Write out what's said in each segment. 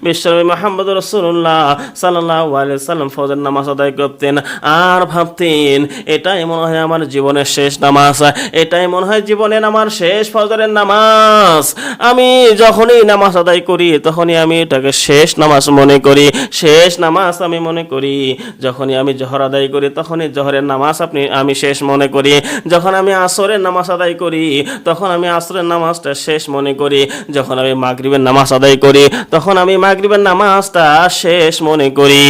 বিশ্বনবী মুহাম্মদ রাসূলুল্লাহ সাল্লাল্লাহু আলাইহি ওয়াসাল্লাম ফজর নামাজ আদায় করতেন আর ভাবতেন এটাই মনে হয় আমার জীবনের শেষ নামাজ, এটাই মনে হয় জীবনের আমার শেষ ফজরের নামাজ। আমি যখনই নামাজ আদায় করি তখনই আমি এটাকে শেষ নামাজ মনে করি, শেষ নামাজ আমি মনে করি। যখনই আমি জোহর আদায় করি তখনই জোহরের নামাজ আমি শেষ মনে করি। যখন আমি আসরের নামাজ আদায় করি তখন আমি আসরের নামাজটা শেষ মনে করি। যখন আমি মাগরিবের নামাজ আদায় করি তখন আমি মাগরিবের নামাজটা শেষ মনে করি।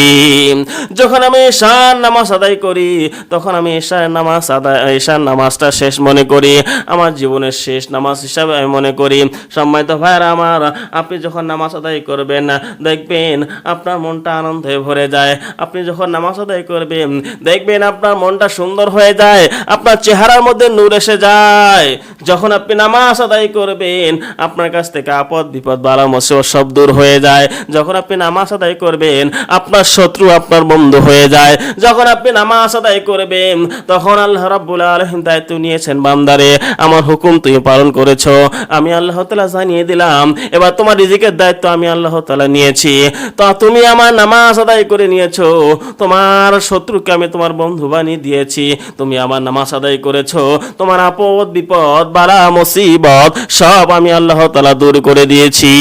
যখন আমি ঈশার নামাজ আদায় করি তখন আমি ঈশার নামাজটা শেষ মনে করি, আমার জীবনের শেষ নামাজ হিসাবে আমি মনে করি। সম্মানিত ভাইরা আমার, আপনি যখন নামাজ আদায় করবেন দেখবেন আপনার মনটা আনন্দে ভরে যায়। আপনি যখন নামাজ আদায় করবেন দেখবেন আপনার মনটা সুন্দর হয়ে যায়, আপনার চেহারার মধ্যে নূর এসে যায়। যখন আপনি নামাজ আদায় করবেন আপনার কাছ থেকে আপদ বিপদ বালা মুসিবত সব দূর হয়ে যায়। যখন আপনি নামাজ আদায় করবেন আপনার শত্রু আপনার বন্ধু হয়ে যায়। যখন আপনি নামাজ আদায় করবেন তখন আল্লাহ রাব্বুল আলামিন দায়িত্ব নিয়েছেন, বান্দারে আমার হুকুম তুমি পালন করেছো, আমি আল্লাহ তাআলা জানিয়ে দিলাম, এবার তোমার রিজিকের দায়িত্ব আমি আল্লাহ তাআলা নিয়েছি। তো তুমি আমার নামাজ আদায় করে নিয়েছো, তোমার শত্রুকে আমি তোমার বন্ধু বানিয়ে দিয়েছি। তুমি আমার নামাজ আদায় করেছো, তোমার আপদ বিপদ বালা মুসিবত সব আমি আল্লাহ তাআলা দূর করে দিয়েছি।